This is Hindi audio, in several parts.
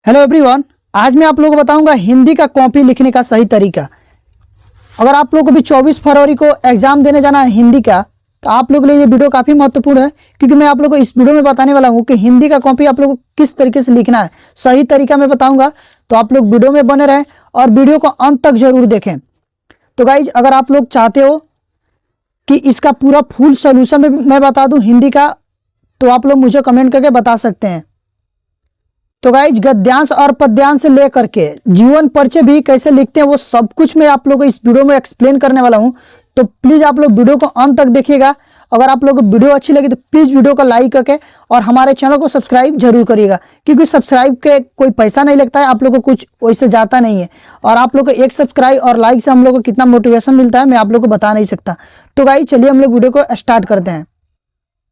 हेलो एवरीवन, आज मैं आप लोगों को बताऊंगा हिंदी का कॉपी लिखने का सही तरीका। अगर आप लोगों को भी 24 फरवरी को एग्जाम देने जाना है हिंदी का, तो आप लोगों के लिए ये वीडियो काफ़ी महत्वपूर्ण है, क्योंकि मैं आप लोगों को इस वीडियो में बताने वाला हूं कि हिंदी का कॉपी आप लोगों को किस तरीके से लिखना है, सही तरीका मैं बताऊंगा। तो आप लोग वीडियो में बने रहें और वीडियो को अंत तक जरूर देखें। तो गाइज, अगर आप लोग चाहते हो कि इसका पूरा फुल सोल्यूशन मैं बता दूँ हिंदी का, तो आप लोग मुझे कमेंट करके बता सकते हैं। तो गाइज, गद्यांश और पद्यांश से लेकर के जीवन परिचय भी कैसे लिखते हैं वो सब कुछ मैं आप लोगों को इस वीडियो में एक्सप्लेन करने वाला हूं। तो प्लीज आप लोग वीडियो को अंत तक देखिएगा। अगर आप लोगों को वीडियो अच्छी लगी तो प्लीज वीडियो को लाइक करके और हमारे चैनल को सब्सक्राइब जरूर करिएगा, क्योंकि सब्सक्राइब के कोई पैसा नहीं लगता है, आप लोग को कुछ वैसे जाता नहीं है। और आप लोग को एक सब्सक्राइब और लाइक से हम लोग को कितना मोटिवेशन मिलता है मैं आप लोग को बता नहीं सकता। तो गाइज, चलिए हम लोग वीडियो को स्टार्ट करते हैं।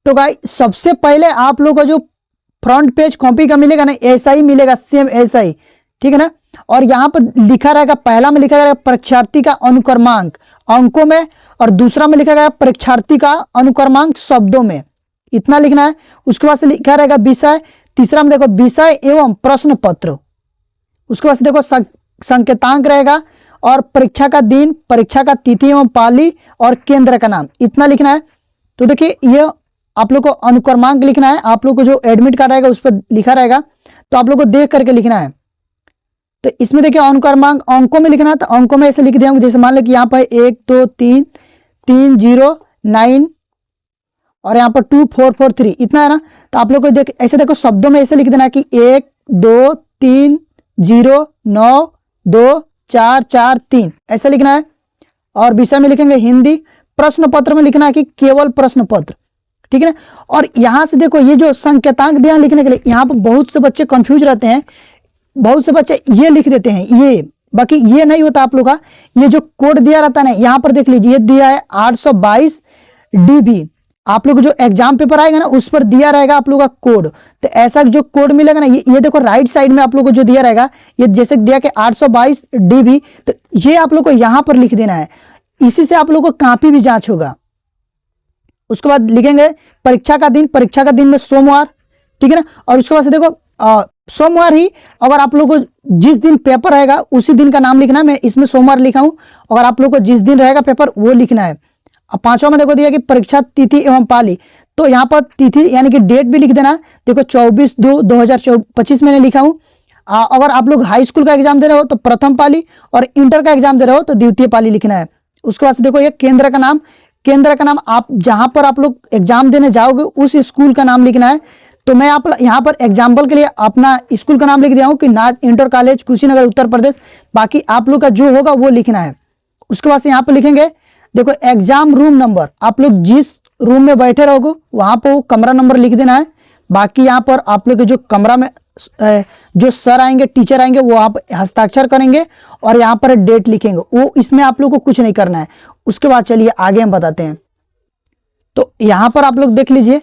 तो गाइज, सबसे पहले आप लोग को जो फ्रंट पेज कॉपी का मिलेगा ना, ऐसा ही मिलेगा, सेम ऐसा ही, ठीक है ना। और यहाँ पर लिखा रहेगा, पहला में लिखा रहेगा परीक्षार्थी का अनुक्रमांक अंकों में, और दूसरा में लिखा गया परीक्षार्थी का अनुक्रमांक शब्दों में, इतना लिखना है। उसके बाद से लिखा रहेगा विषय, तीसरा में देखो विषय एवं प्रश्न पत्र, उसके बाद से देखो संकेतांक रहेगा, और परीक्षा का दिन, परीक्षा का तिथि एवं पाली, और केंद्र का नाम, इतना लिखना है। तो देखिए, यह आप लोग को अनुक्रमांक लिखना है। आप लोग को जो एडमिट कार्ड रहेगा उस पर लिखा रहेगा, तो आप लोग को देख करके लिखना है। तो इसमें देखिए अनुक्रमांक अंकों में लिखना है, तो अंकों में ऐसे लिख दिया, जैसे मान लो कि यहाँ पर 1 2 3 3 0 9 और यहाँ पर 2 4 4 3, इतना है ना। तो आप लोग को ऐसे देखो शब्दों में ऐसे लिख देना है कि 1 2 3 0 9 2 4 4 3, ऐसा लिखना है। और विषय में लिखेंगे हिंदी, प्रश्न पत्र में लिखना है कि केवल प्रश्न पत्र, ठीक है ना। और यहां से देखो, ये जो संकेतांक दिया लिखने के लिए, यहाँ पर बहुत से बच्चे कंफ्यूज रहते हैं, बहुत से बच्चे ये लिख देते हैं ये, बाकी ये नहीं होता आप लोग का। ये जो कोड दिया रहता है ना, यहाँ पर देख लीजिए, ये दिया है 822 DB। आप लोग जो एग्जाम पेपर आएगा ना उस पर दिया रहेगा आप लोग का कोड। तो ऐसा जो कोड मिलेगा ना, ये देखो राइट साइड में आप लोग को जो दिया रहेगा, ये जैसे दिया कि 822 DB, तो ये आप लोग को यहाँ पर लिख देना है। इसी से आप लोग को कॉपी भी जांच होगा। उसके बाद लिखेंगे परीक्षा का दिन, परीक्षा का दिन में सोमवार, ठीक है ना। और उसके बाद से देखो सोमवार ही, अगर आप लोग को जिस दिन पेपर रहेगा उसी दिन का नाम लिखना है। मैं इसमें सोमवार लिखा हूं, अगर आप लोग को जिस दिन रहेगा पेपर वो लिखना है। अब पांचवा में देखो दिया कि परीक्षा तिथि एवं पाली, तो यहाँ पर तिथि यानी कि डेट भी लिख देना। देखो 24/2/2025 मैंने लिखा हूँ। अगर आप लोग हाई स्कूल का एग्जाम दे रहे हो तो प्रथम पाली, और इंटर का एग्जाम दे रहे हो तो द्वितीय पाली लिखना है। उसके बाद से देखो ये केंद्र का नाम, केंद्र का नाम आप जहां पर आप लोग एग्जाम देने जाओगे उस स्कूल का नाम लिखना है। तो मैं आप यहाँ पर एग्जाम्पल के लिए अपना स्कूल का नाम लिख दिया हूँ कि नाज इंटर कॉलेज कुशीनगर उत्तर प्रदेश, बाकी आप लोग का जो होगा वो लिखना है। उसके बाद से यहाँ पर लिखेंगे देखो एग्जाम रूम नंबर, आप लोग जिस रूम में बैठे रहोगे वहां पर वो कमरा नंबर लिख देना है। बाकी यहाँ पर आप लोग जो कमरा में जो सर आएंगे, टीचर आएंगे, वो आप हस्ताक्षर करेंगे और यहाँ पर डेट लिखेंगे, वो इसमें आप लोग को कुछ नहीं करना है। उसके बाद चलिए आगे हम बताते हैं। तो यहां पर आप लोग देख लीजिए,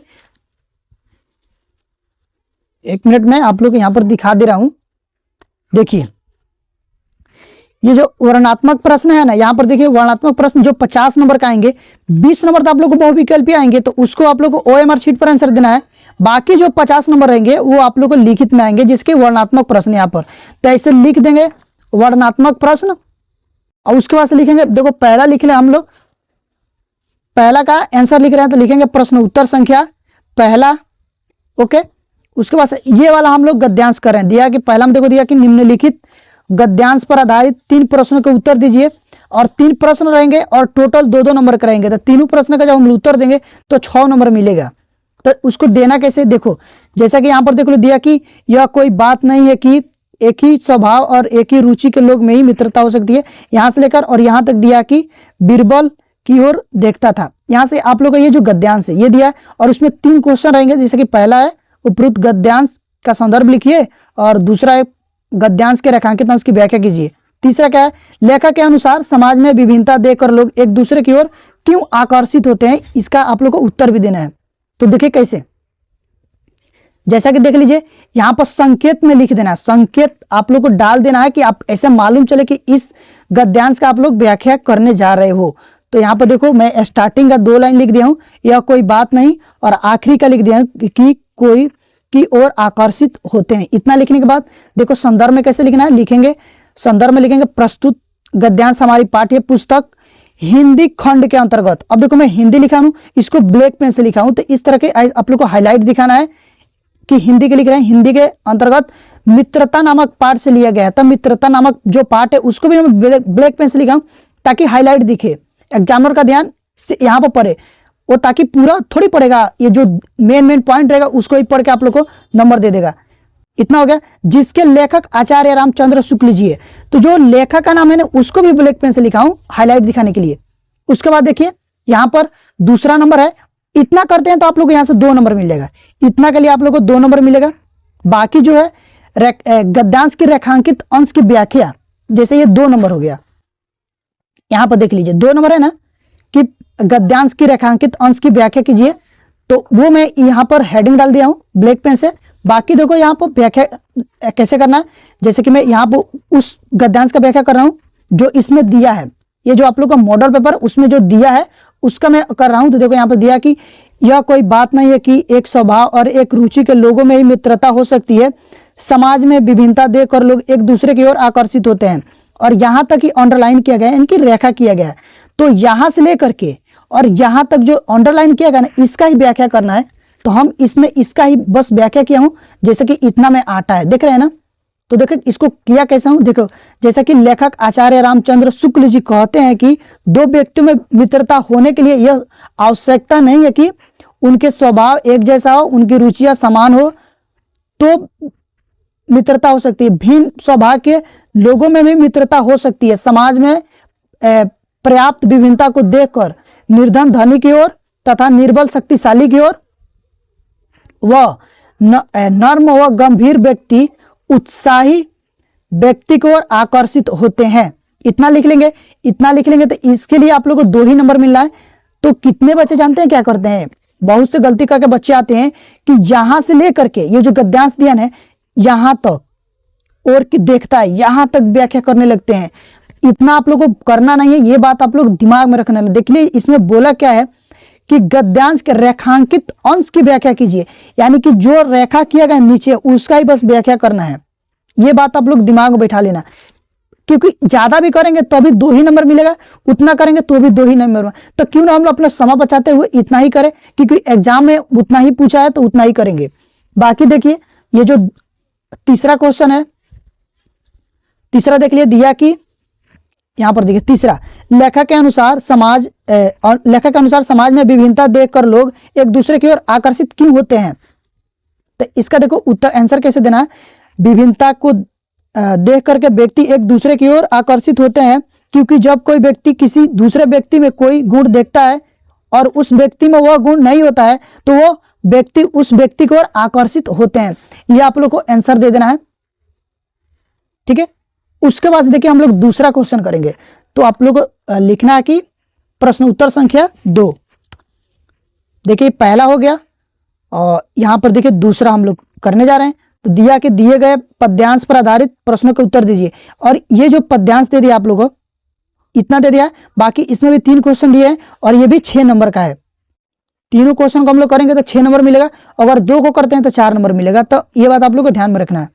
एक मिनट में आप लोग यहां पर दिखा दे रहा हूं। देखिए ये जो वर्णात्मक प्रश्न है ना, यहां पर देखिए वर्णात्मक प्रश्न जो 50 नंबर का आएंगे, 20 नंबर तो आप लोग को बहुविकल्पीय आएंगे, तो उसको आप लोग को OMR शीट पर आंसर देना है। बाकी जो 50 नंबर रहेंगे वो आप लोग को लिखित में आएंगे, जिसके वर्णात्मक प्रश्न यहाँ पर, तो ऐसे लिख देंगे वर्णात्मक प्रश्न। और उसके बाद से लिखेंगे, देखो पहला लिख ले हम लोग, पहला का आंसर लिख रहे हैं तो लिखेंगे प्रश्न उत्तर संख्या पहला, ओके। उसके बाद से ये वाला हम लोग गद्यांश कर रहे हैं, दिया कि पहला में देखो दिया कि निम्नलिखित गद्यांश पर आधारित 3 प्रश्नों के उत्तर दीजिए, और 3 प्रश्न रहेंगे और टोटल 2-2 नंबर कराएंगे। तो तीनों प्रश्न का जब हम उत्तर देंगे तो 6 नंबर मिलेगा। तो उसको देना कैसे, देखो जैसा कि यहाँ पर देखो दिया कि यह कोई बात नहीं है कि एक ही स्वभाव और एक ही रुचि के लोग में ही मित्रता हो सकती है, यहां से लेकर और यहां तक दिया कि बीरबल की ओर देखता था। यहां से आप लोग का ये जो गद्यांश है ये दिया है, और उसमें 3 क्वेश्चन रहेंगे। जैसे कि पहला है उपरोक्त गद्यांश का संदर्भ लिखिए, और दूसरा है गद्यांश के रेखांकित अंश की व्याख्या कीजिए, तीसरा क्या है लेखक के अनुसार समाज में विभिन्नता देखकर लोग एक दूसरे की ओर क्यों आकर्षित होते हैं, इसका आप लोग को उत्तर भी देना है। तो देखिए कैसे, जैसा कि देख लीजिए यहां पर संकेत में लिख देना है, संकेत आप लोग को डाल देना है कि आप ऐसे मालूम चले कि इस गद्यांश का आप लोग व्याख्या करने जा रहे हो। तो यहाँ पर देखो मैं स्टार्टिंग का 2 लाइन लिख दिया हूं, यह कोई बात नहीं, और आखिरी का लिख दिया कि कोई की ओर आकर्षित होते हैं। इतना लिखने के बाद देखो संदर्भ में कैसे लिखना है, लिखेंगे संदर्भ में लिखेंगे प्रस्तुत गद्यांश हमारी पाठ्य पुस्तक हिंदी खंड के अंतर्गत। अब देखो मैं हिंदी लिखा हूं, इसको ब्लैक पेन से लिखा हूं, तो इस तरह के आप लोग को हाईलाइट दिखाना है कि हिंदी के लिख रहे हैं। हिंदी के अंतर्गत मित्रता नामक पाठ से लिया गया है, तब मित्रता नामक जो पाठ है उसको भी मैं ब्लैक पेन से लिखा हूं ताकि हाईलाइट दिखे, एग्जामिनर का ध्यान यहाँ पर पड़े, वो ताकि पूरा थोड़ी पड़ेगा, ये जो मेन पॉइंट रहेगा उसको ही पढ़ के आप लोग को नंबर दे देगा। इतना हो गया। जिसके लेखक आचार्य रामचंद्र शुक्ल जी है, तो जो लेखक का नाम है ना उसको भी ब्लैक पेन से लिखा हूं हाईलाइट दिखाने के लिए। उसके बाद देखिए यहां पर दूसरा नंबर है, इतना करते हैं तो आप लोग यहां से 2 नंबर मिलेगा, इतना के लिए आप लोग को 2 नंबर मिलेगा। बाकी जो है गद्यांश की रेखांकित अंश की व्याख्या, जैसे ये 2 नंबर हो गया, यहां पर देख लीजिए 2 नंबर है ना कि गद्यांश की रेखांकित अंश की व्याख्या कीजिए, तो वो मैं यहां पर हेडिंग डाल दिया हूं ब्लैक पेन से। बाकी देखो यहाँ पर व्याख्या कैसे करना है, जैसे कि मैं यहाँ पर उस गद्यांश का व्याख्या कर रहा हूँ जो इसमें दिया है, ये जो आप लोग का मॉडल पेपर उसमें जो दिया है उसका मैं कर रहा हूँ। तो देखो यहाँ पर दिया कि यह कोई बात नहीं है कि एक स्वभाव और एक रुचि के लोगों में ही मित्रता हो सकती है, समाज में विभिन्नता देखकर लोग एक दूसरे की ओर आकर्षित होते हैं। और यहाँ तक ही अंडरलाइन किया गया है, इनकी रेखा किया गया है, तो यहाँ से लेकर के और यहाँ तक जो अंडरलाइन किया गया ना इसका ही व्याख्या करना है। तो हम इसमें इसका ही बस व्याख्या किया हूं, जैसे कि इतना में आटा है, देख रहे हैं ना। तो देखो इसको किया कैसा हूं, देखो जैसा कि लेखक आचार्य रामचंद्र शुक्ल जी कहते हैं कि 2 व्यक्तियों में मित्रता होने के लिए यह आवश्यकता नहीं है कि उनके स्वभाव एक जैसा हो, उनकी रुचियां समान हो तो मित्रता हो सकती है। भिन्न स्वभाव के लोगों में भी मित्रता हो सकती है। समाज में पर्याप्त विभिन्नता को देखकर निर्धन धनी की ओर तथा निर्बल शक्तिशाली की ओर वह नर्म व गंभीर व्यक्ति उत्साही व्यक्ति की ओर आकर्षित होते हैं। इतना लिख लेंगे, इतना लिख लेंगे तो इसके लिए आप लोगों को 2 ही नंबर मिल रहा है। तो कितने बच्चे जानते हैं क्या करते हैं, बहुत से गलती करके बच्चे आते हैं कि यहां से लेकर के ये जो गद्यांश दिया है यहां तक और कि देखता है यहां तक व्याख्या करने लगते हैं। इतना आप लोग को करना नहीं है, ये बात आप लोग दिमाग में रखना है। देखिए इसमें बोला क्या है कि गद्यांश के रेखांकित अंश की व्याख्या कीजिए, यानी कि जो रेखा किया गया नीचे उसका ही बस व्याख्या करना है। ये बात आप लोग दिमाग में बैठा लेना, क्योंकि ज्यादा भी करेंगे तो भी 2 ही नंबर मिलेगा, उतना करेंगे तो भी 2 ही नंबर। तो क्यों ना हम लोग अपना समय बचाते हुए इतना ही करें, क्योंकि एग्जाम में उतना ही पूछा है तो उतना ही करेंगे। बाकी देखिए ये जो तीसरा क्वेश्चन है, तीसरा देख लिया दिया कि यहां पर देखिए तीसरा, लेखक के अनुसार समाज में विभिन्नता देखकर लोग एक दूसरे की ओर आकर्षित क्यों होते हैं। तो इसका देखो उत्तर आंसर कैसे देना है। विभिन्नता को देख करके व्यक्ति एक दूसरे की ओर आकर्षित होते हैं क्योंकि जब कोई व्यक्ति किसी दूसरे व्यक्ति में कोई गुण देखता है और उस व्यक्ति में वह गुण नहीं होता है तो वो व्यक्ति उस व्यक्ति की ओर आकर्षित होते हैं। ये आप लोग को आंसर दे देना है, ठीक है। उसके बाद देखिए हम लोग दूसरा क्वेश्चन करेंगे, तो आप लोग को लिखना है कि प्रश्न उत्तर संख्या 2। देखिए पहला हो गया और यहां पर देखिए दूसरा हम लोग करने जा रहे हैं। तो दिया कि दिए गए पद्यांश पर आधारित प्रश्नों के उत्तर दीजिए। और ये जो पद्यांश दे दिया आप लोगों को इतना दे दिया, बाकी इसमें भी 3 क्वेश्चन दिए हैं और ये भी 6 नंबर का है। तीनों क्वेश्चन को हम लोग करेंगे तो 6 नंबर मिलेगा, अगर 2 को करते हैं तो 4 नंबर मिलेगा। तो ये बात आप लोग को ध्यान में रखना है।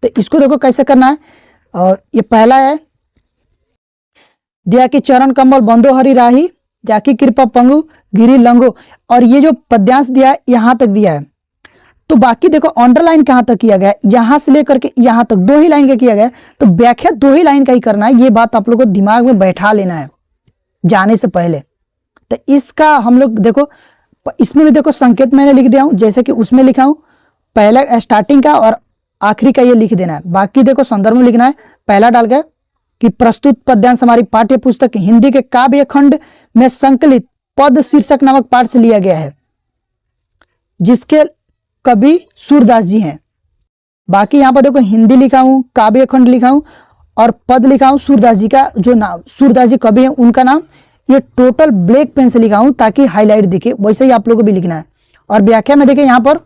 तो इसको देखो कैसे करना है। और ये पहला है दिया कि चरण कमल बंदो हरि राही जाकी कृपा पंगु गिरी लंगो। और ये जो पद्यांश दिया है यहां तक दिया है। तो बाकी देखो अंडरलाइन कहां तक किया गया है, यहां से लेकर के यहां तक 2 ही लाइन का किया गया है। तो व्याख्या 2 ही लाइन का ही करना है, ये बात आप लोग को दिमाग में बैठा लेना है जाने से पहले। तो इसका हम लोग देखो इसमें भी देखो संकेत मैंने लिख दिया हूं, जैसे कि उसमें लिखा हूं पहला स्टार्टिंग का और आखिरी का ये लिख देना है। बाकी देखो संदर्भ में लिखना है, पहला डाल गया कि प्रस्तुत पद्यांश हमारी पाठ्य पुस्तक हिंदी के काव्य खंड में संकलित पद शीर्षक नामक पाठ से लिया गया है, जिसके कवि सूरदास जी हैं। बाकी यहां पर देखो हिंदी लिखा हूं, काव्य खंड लिखा हूं और पद लिखा हूं सूरदास जी का, जो नाम सूरदास जी कवि हैं उनका नाम। ये टोटल ब्लैक पेन से लिखा हूं ताकि हाईलाइट दिखे, वैसे ही आप लोगों को भी लिखना है। और व्याख्या में देखिए यहां पर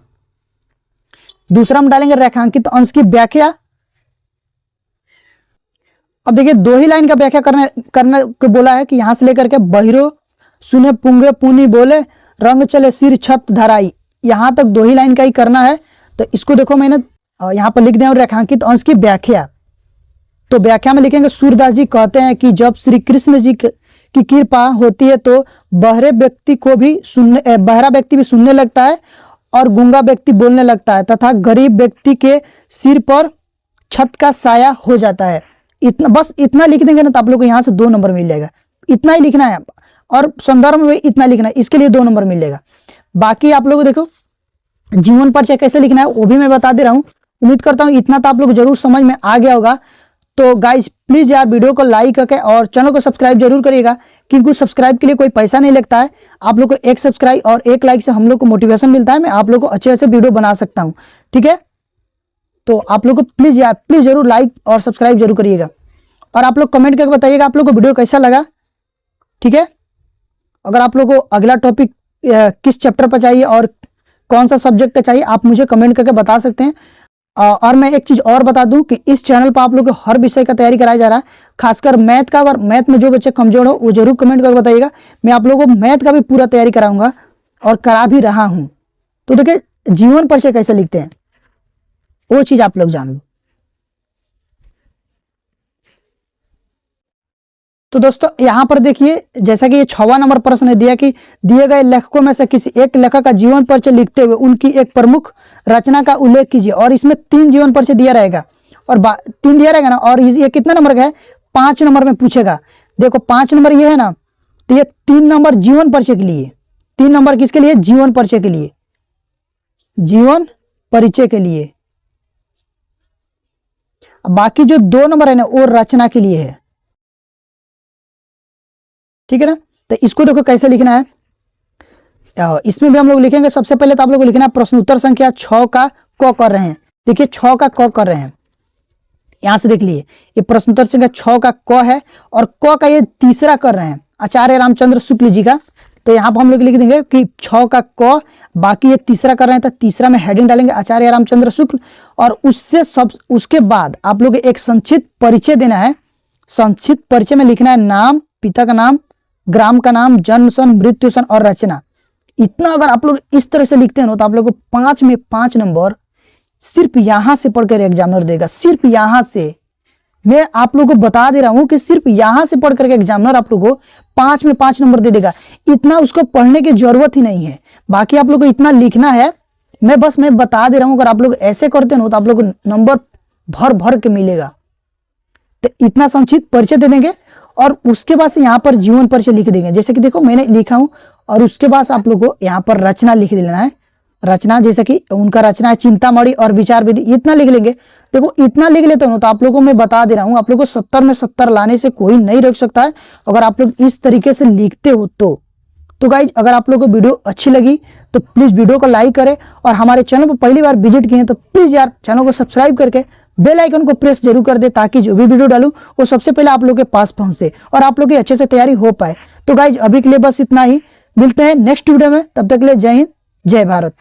दूसरा में डालेंगे रेखांकित अंश की व्याख्या। अब देखिए 2 ही लाइन का व्याख्या करने को बोला है कि यहां से लेकर के बहिरो सुने पुंगे पुनी बोले रंग चले सिर छत धराई, यहां तक 2 ही लाइन का ही करना है। तो इसको देखो मैंने यहाँ पर लिख दिया रेखांकित अंश की व्याख्या। तो व्याख्या में लिखेंगे सूरदास जी कहते हैं कि जब श्री कृष्ण जी की कृपा होती है तो बहरा व्यक्ति भी सुनने लगता है और गूंगा व्यक्ति बोलने लगता है तथा गरीब व्यक्ति के सिर पर छत का साया हो जाता है। इतना, बस इतना लिख देंगे ना तो आप लोग को यहाँ से 2 नंबर मिल जाएगा। इतना ही लिखना है और संदर्भ में इतना लिखना है, इसके लिए 2 नंबर मिल जाएगा। बाकी आप लोग देखो जीवन परिचय कैसे लिखना है वो भी मैं बता दे रहा हूँ। उम्मीद करता हूँ इतना तो आप लोग जरूर समझ में आ गया होगा। तो गाइज प्लीज यार वीडियो को लाइक करके और चैनल को सब्सक्राइब जरूर करिएगा, क्योंकि सब्सक्राइब के लिए कोई पैसा नहीं लगता है। आप लोग को एक सब्सक्राइब और एक लाइक से हम लोग को मोटिवेशन मिलता है, मैं आप लोग को अच्छे अच्छे वीडियो बना सकता हूँ। ठीक है, तो आप लोग को प्लीज जरूर लाइक और सब्सक्राइब जरूर करिएगा और आप लोग कमेंट करके बताइएगा आप लोग को वीडियो कैसा लगा। ठीक है, अगर आप लोग को अगला टॉपिक किस चैप्टर पर चाहिए और कौन सा सब्जेक्ट का चाहिए आप मुझे कमेंट करके बता सकते हैं। और मैं एक चीज और बता दूं कि इस चैनल पर आप लोग को हर विषय का तैयारी कराया जा रहा है, खासकर मैथ का। अगर मैथ में जो बच्चे कमजोर हो वो जरूर कमेंट करके बताइएगा, मैं आप लोगों को मैथ का भी पूरा तैयारी कराऊंगा और करा भी रहा हूं। तो देखिए जीवन परिचय कैसे लिखते हैं वो चीज आप लोग जान लो। तो दोस्तों यहाँ पर देखिए, जैसा कि ये 6वां नंबर प्रश्न है दिया कि दिए गए लेखकों में से किसी एक लेखक का जीवन परिचय लिखते हुए उनकी एक प्रमुख रचना का उल्लेख कीजिए। और इसमें 3 जीवन परिचय दिया रहेगा और 3 दिया रहेगा ना। और ये कितना नंबर का है, 5 नंबर में पूछेगा। देखो 5 नंबर ये है ना, तो ये 3 नंबर जीवन परिचय के लिए, 3 नंबर किसके लिए, जीवन परिचय के लिए, जीवन परिचय के लिए। बाकी जो 2 नंबर है ना वो रचना के लिए है। ठीक है ना, तो इसको देखो कैसे लिखना है। इसमें भी हम लोग लिखेंगे, सबसे पहले तो आप लोग को लिखना है प्रश्न उत्तर संख्या 6 का क कर रहे हैं। देखिए 6 का क कर रहे हैं, यहां से देख लिए ये प्रश्न उत्तर संख्या 6 का क है और क का ये तीसरा कर रहे हैं आचार्य रामचंद्र शुक्ल जी का। तो यहाँ पर हम लोग लिख देंगे कि 6 का क, बाकी ये तीसरा कर रहे हैं तो तीसरा में हेडिंग डालेंगे आचार्य रामचंद्र शुक्ल। और उसके बाद आप लोग एक संक्षिप्त परिचय देना है। संक्षिप्त परिचय में लिखना है नाम, पिता का नाम, ग्राम का नाम, जन्म सन, मृत्यु सन और रचना। इतना अगर आप लोग इस तरह से लिखते हैं ना तो आप लोग को 5 में 5 नंबर सिर्फ यहां से पढ़कर एग्जामिनर देगा। सिर्फ यहां से मैं आप लोगों को बता दे रहा हूं कि सिर्फ यहां से पढ़ करके एग्जामिनर आप लोगों को 5 में 5 नंबर दे देगा। इतना उसको पढ़ने की जरूरत ही नहीं है, बाकी आप लोग को इतना लिखना है। मैं बता दे रहा हूं, अगर आप लोग ऐसे करते हो तो आप लोग को नंबर भर भर के मिलेगा। तो इतना संक्षिप्त परिचय दे देंगे और उसके बाद से यहाँ पर जीवन परिचय लिख देंगे। जैसे कि देखो मैंने लिखा हूं और उसके बाद आप लोगों को यहाँ पर रचना लिख देना है। रचना जैसे कि उनका रचना है चिंतामणि और विचार विधि, इतना लिख लेंगे। देखो इतना लिख लेते हो तो आप लोगों को मैं बता दे रहा हूँ, आप लोगों को 70 में 70 लाने से कोई नहीं रोक सकता है अगर आप लोग इस तरीके से लिखते हो तो गाइज अगर आप लोगों को वीडियो अच्छी लगी तो प्लीज वीडियो को लाइक करें और हमारे चैनल पर पहली बार विजिट किए हैं तो प्लीज यार चैनल को सब्सक्राइब करके बेल आइकन को प्रेस जरूर कर दे, ताकि जो भी वीडियो डालूं वो सबसे पहले आप लोगों के पास पहुंच दे और आप लोग की अच्छे से तैयारी हो पाए। तो गाइज अभी के लिए बस इतना ही, मिलते हैं नेक्स्ट वीडियो में, तब तक के लिए जय हिंद जय भारत।